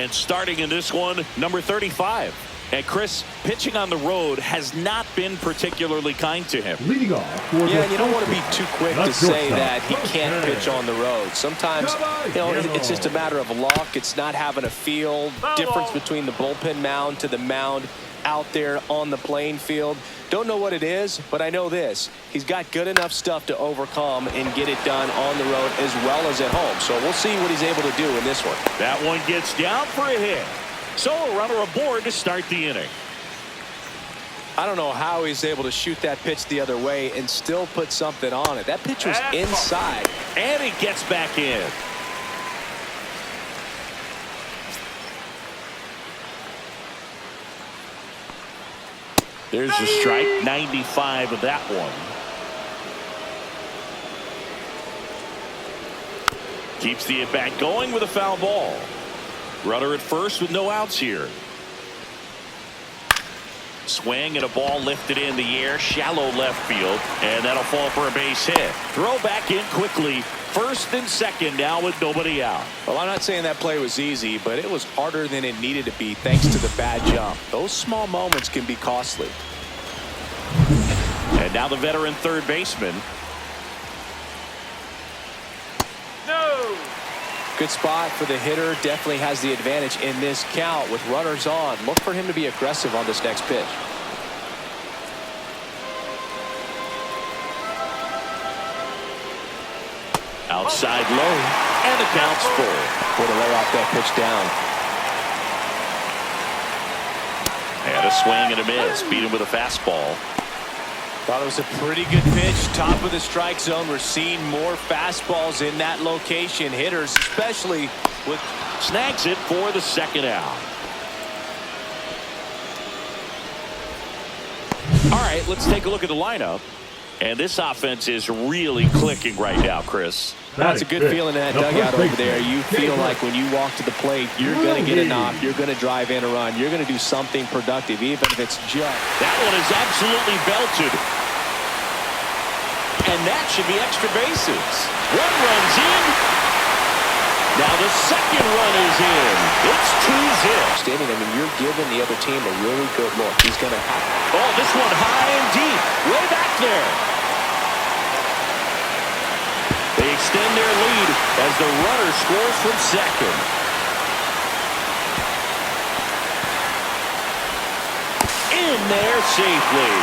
And starting in this one, number 35. And Chris, pitching on the road has not been particularly kind to him. Leading off. Yeah, and you don't want to be too quick to say that he can't pitch on the road. Sometimes, it's just a matter of luck. It's not having a feel. Difference between the bullpen mound to the mound out there on the playing field. Don't know what it is, but I know this. He's got good enough stuff to overcome and get it done on the road as well as at home. So we'll see what he's able to do in this one. That one gets down for a hit. So a runner aboard to start the inning. I don't know how he's able to shoot that pitch the other way and still put something on it. That pitch was inside. And he gets back in. There's the strike, 95 of that one. Keeps the at-bat going with a foul ball. Runner at first with no outs here. Swing and a ball lifted in the air, shallow left field, and that'll fall for a base hit. Throw back in quickly. First and second now with nobody out. Well, I'm not saying that play was easy, but it was harder than it needed to be thanks to the bad jump. Those small moments can be costly. And now the veteran third baseman. No. Good spot for the hitter. Definitely has the advantage in this count with runners on. Look for him to be aggressive on this next pitch. Outside low, and the count's full. Way to lay off that pitch down. And a swing and a miss. Beat him with a fastball. Thought it was a pretty good pitch. Top of the strike zone. We're seeing more fastballs in that location. Hitters, especially with. Snags it for the second out. All right, let's take a look at the lineup. And this offense is really clicking right now, Chris. That's a good feeling in that dugout over there. You feel like when you walk to the plate, you're going to get a knock, you're going to drive in a run, you're going to do something productive, even if it's just. That one is absolutely belted. And that should be extra bases. One run's in. Now the second run is in. It's 2-0. Standing, I mean, you're giving the other team a really good look. He's going to have. Oh, this one high and deep. Way back there. They extend their lead as the runner scores from second. In there safely.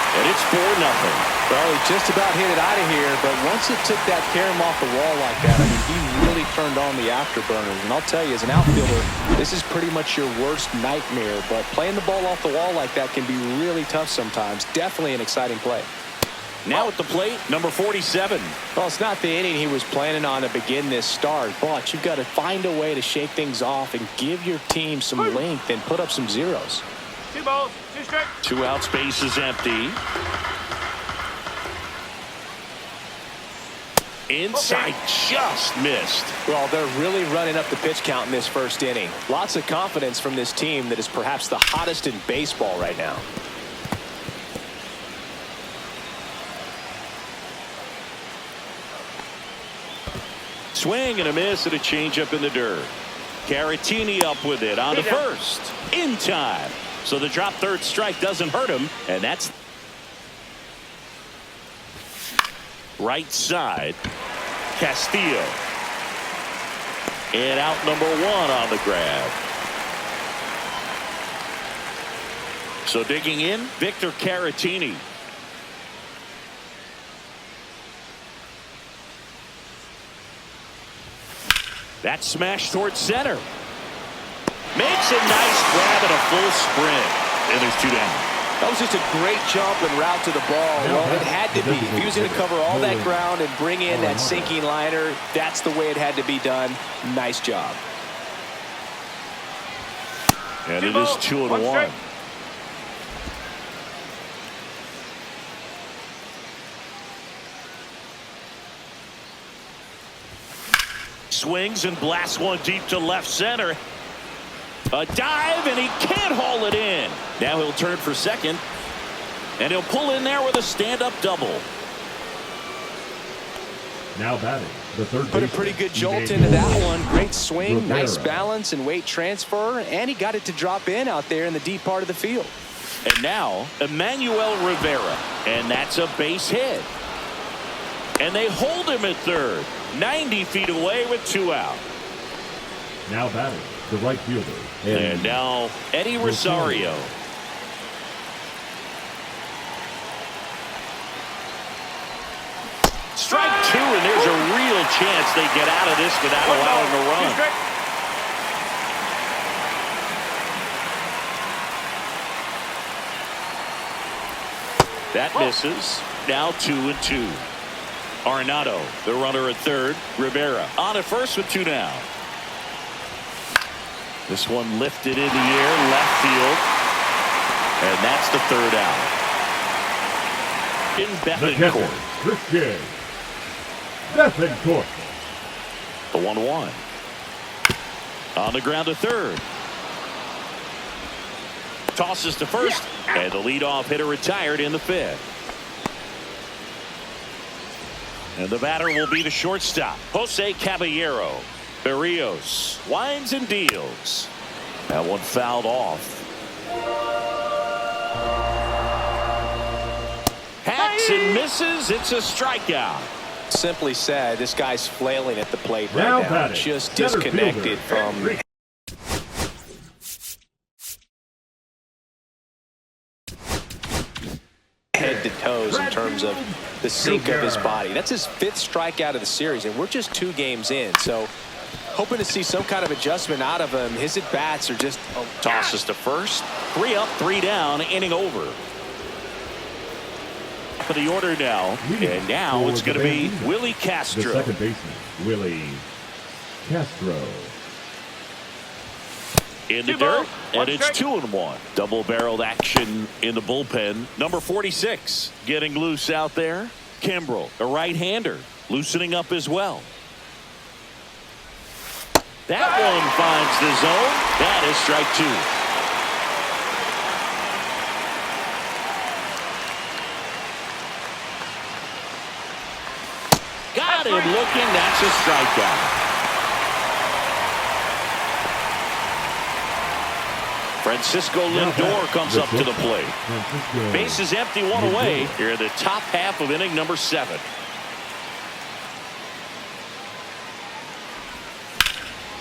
And it's 4-0. Well, he just about hit it out of here, but once it took that carom off the wall like that, I mean, he really turned on the afterburners. And I'll tell you, as an outfielder, this is pretty much your worst nightmare. But playing the ball off the wall like that can be really tough sometimes. Definitely an exciting play. Now at the plate, number 47. Well, it's not the inning he was planning on to begin this start, but you've got to find a way to shake things off and give your team some length and put up some zeros. 2 balls, 2 strikes. 2 out, space is empty. Inside, just missed. Well, they're really running up the pitch count in this first inning. Lots of confidence from this team that is perhaps the hottest in baseball right now. Swing and a miss and a changeup in the dirt. Caratini up with it on the first. In time. So the drop third strike doesn't hurt him, and that's right side. Castillo. And out number 1 on the grab. So digging in, Victor Caratini. That smash towards center. Makes a nice grab and a full sprint. And there's 2 down. That was just a great jump and route to the ball. Well, it had to be. If he was going to cover all that ground and bring in that sinking liner, that's the way it had to be done. Nice job. And it is 2-1. Swings and blasts one deep to left center. A dive, and he can't haul it in. Now he'll turn for second, and he'll pull in there with a stand-up double. Now batting, Put a pretty good jolt into that one. Great swing, nice balance and weight transfer, and he got it to drop in out there in the deep part of the field. And now Emmanuel Rivera, and that's a base hit. And they hold him at third, 90 feet away with 2 out. Now batting, the right fielder. And now Eddie Rosario. Strike 2, and there's a real chance they get out of this without allowing a run. That misses. Now 2-2. Arenado, the runner at third. Rivera on at first with 2 down. This one lifted in the air, left field. And that's the 3rd out. In Bethencourt. Bethencourt. The 1-1. On the ground to third. Tosses to first. And the leadoff hitter retired in the 5th. And the batter will be the shortstop, Jose Caballero. Berrios winds and deals. That one fouled off. Hacks and misses. It's a strikeout. Simply said, this guy's flailing at the plate right now. Just disconnected from head to toes in terms of the sink of his body. That's his 5th strikeout of the series, and we're just 2 games in. So hoping to see some kind of adjustment out of him. His at-bats are just tosses to first. 3 up, 3 down, inning over. For the order now, and now it's going to be Willie Castro. The second baseman, Willie Castro. In the dirt, and it's 2-1. Double-barreled action in the bullpen. Number 46 getting loose out there. Kimbrel, a right-hander, loosening up as well. That one finds the zone. That is strike 2. Got him looking. That's a strikeout. Francisco Lindor comes up to the plate. Base is empty, 1 away. Here in the top half of inning number 7.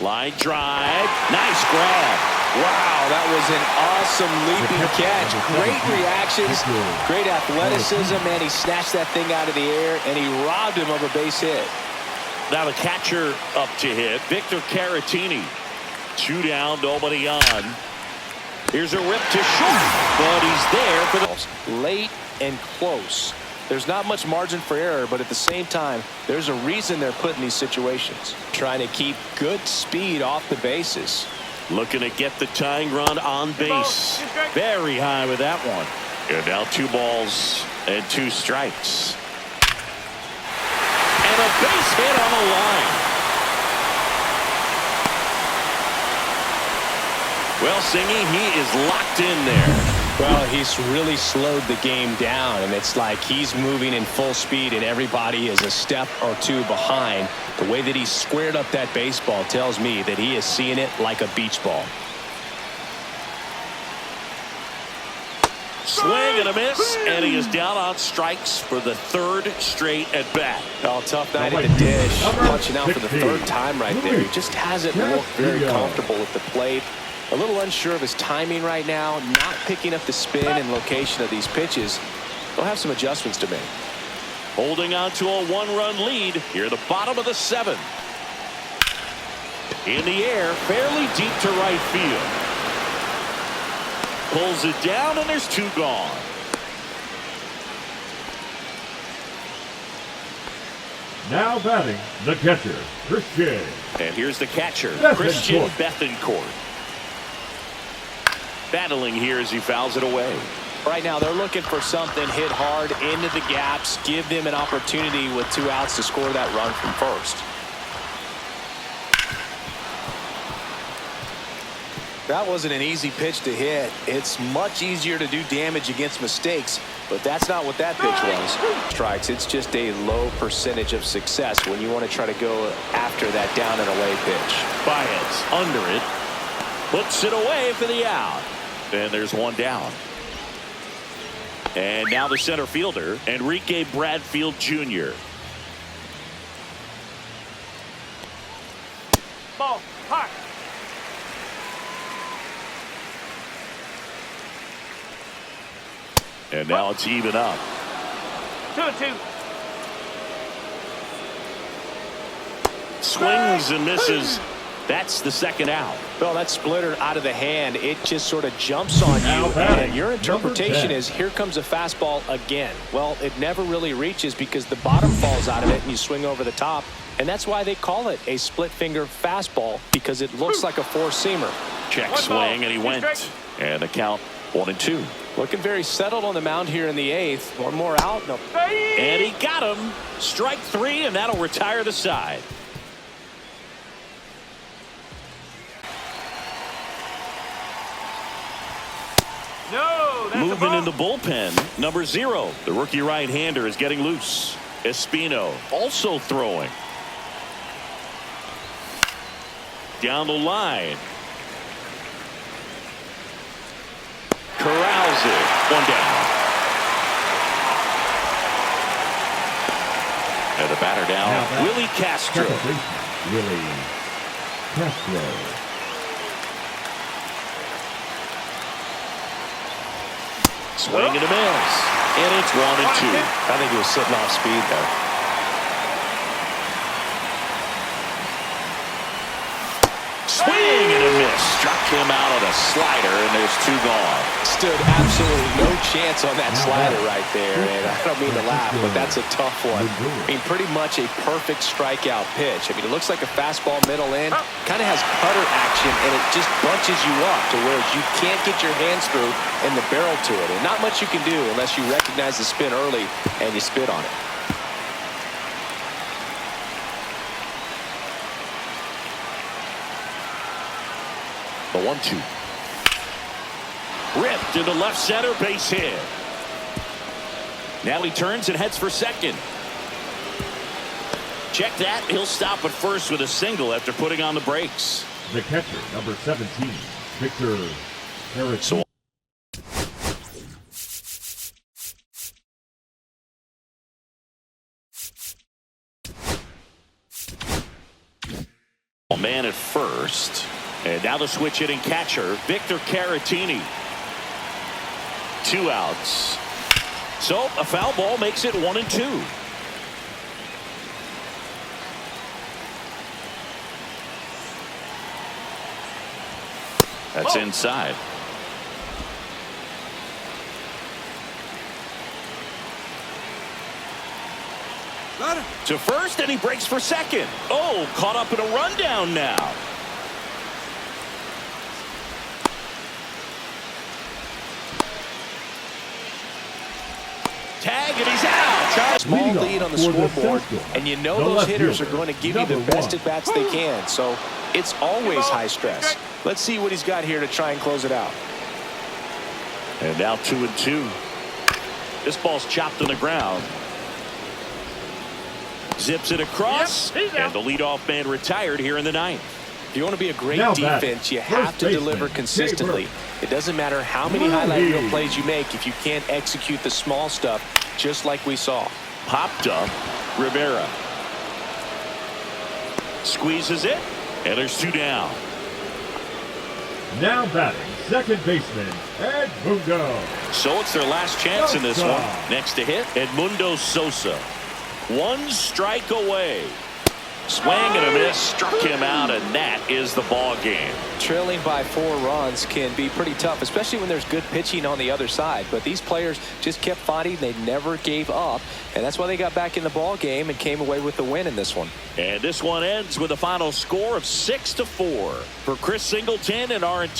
Line drive. Nice grab. Wow, that was an awesome leaping catch. Great reactions, great athleticism, and he snatched that thing out of the air, and he robbed him of a base hit. Now the catcher up to hit, Victor Caratini. 2 down, nobody on. Here's a rip to short, but he's there for the late and close. There's not much margin for error, but at the same time, there's a reason they're put in these situations. Trying to keep good speed off the bases. Looking to get the tying run on base. Very high with that one. And now 2 balls and 2 strikes. And a base hit on the line. Well, Singy, he is locked in there. Well, he's really slowed the game down, and it's like he's moving in full speed, and everybody is a step or 2 behind. The way that he squared up that baseball tells me that he is seeing it like a beach ball. Swing and a miss, and he is down on strikes for the 3rd straight at bat. Oh, tough night at the dish. Punching out for the 3rd time right there. He just hasn't looked very comfortable at the plate. A little unsure of his timing right now, not picking up the spin and location of these pitches. They'll have some adjustments to make. Holding on to a 1-run lead here at the bottom of the 7th. In the air, fairly deep to right field. Pulls it down, and there's 2 gone. Now batting, the catcher, Christian. And here's the catcher, Christian Bethencourt. Battling here as he fouls it away. Right now, they're looking for something hit hard into the gaps, give them an opportunity with 2 outs to score that run from first. That wasn't an easy pitch to hit. It's much easier to do damage against mistakes, but that's not what that pitch was. Strikes, it's just a low percentage of success when you want to try to go after that down and away pitch. Baez under it. Puts it away for the out. And there's one down. And now the center fielder, Enrique Bradfield Jr. Ball, hot. And now it's even up. 2-2. Swings and misses. That's the second out. Well, that splitter out of the hand, it just sort of jumps on you, and your interpretation is here comes a fastball again. Well, it never really reaches because the bottom falls out of it and you swing over the top, and that's why they call it a split finger fastball, because it looks like a four-seamer. Check swing, and he went. And the count 1-2. Looking very settled on the mound here in the eighth. One more out. No. And he got him. Strike three, and that'll retire the side. No, that's moving in the bullpen, number 0. The rookie right-hander is getting loose. Espino also throwing. Down the line. Corrals it. One down. And the batter down, Willie Castro. Willie Castro. Swing and a miss. And it's 1-2. I think he was sitting off speed there. Swing and a miss. Struck him out on a slider, and there's 2 gone. Stood absolutely no chance on that slider right there. And I don't mean to laugh, but that's a tough one. I mean, pretty much a perfect strikeout pitch. I mean, it looks like a fastball middle in. Kind of has cutter action, and it just bunches you up to where you can't get your hands through and the barrel to it. And not much you can do unless you recognize the spin early and you spit on it. The 1-2. Ripped into left center, base hit. Now he turns and heads for second. Check that. He'll stop at first with a single after putting on the brakes. The catcher, number 17, Victor Harrison. Man at first. And now the switch hitting catcher, Victor Caratini. 2 outs. So a foul ball makes it 1-2. That's inside. To first, and he breaks for second. Oh, caught up in a rundown now. Tag, and he's out. Small lead on the scoreboard, and you know those hitters are going to give you the best at-bats they can. So it's always high stress. Let's see what he's got here to try and close it out. And now 2-2. This ball's chopped on the ground. Zips it across, and the leadoff man retired here in the 9th. If you want to be a great defense, you have to deliver consistently. It doesn't matter how many highlight reel plays you make if you can't execute the small stuff, just like we saw. Popped up, Rivera. Squeezes it, and there's 2 down. Now batting, second baseman, Edmundo. So it's their last chance in this one. Next to hit, Edmundo Sosa. 1 strike away. Swing and a miss, struck him out, and that is the ball game. Trailing by 4 runs can be pretty tough, especially when there's good pitching on the other side. But these players just kept fighting. They never gave up, and that's why they got back in the ball game and came away with the win in this one. And this one ends with a final score of 6-4 for Chris Singleton and our entire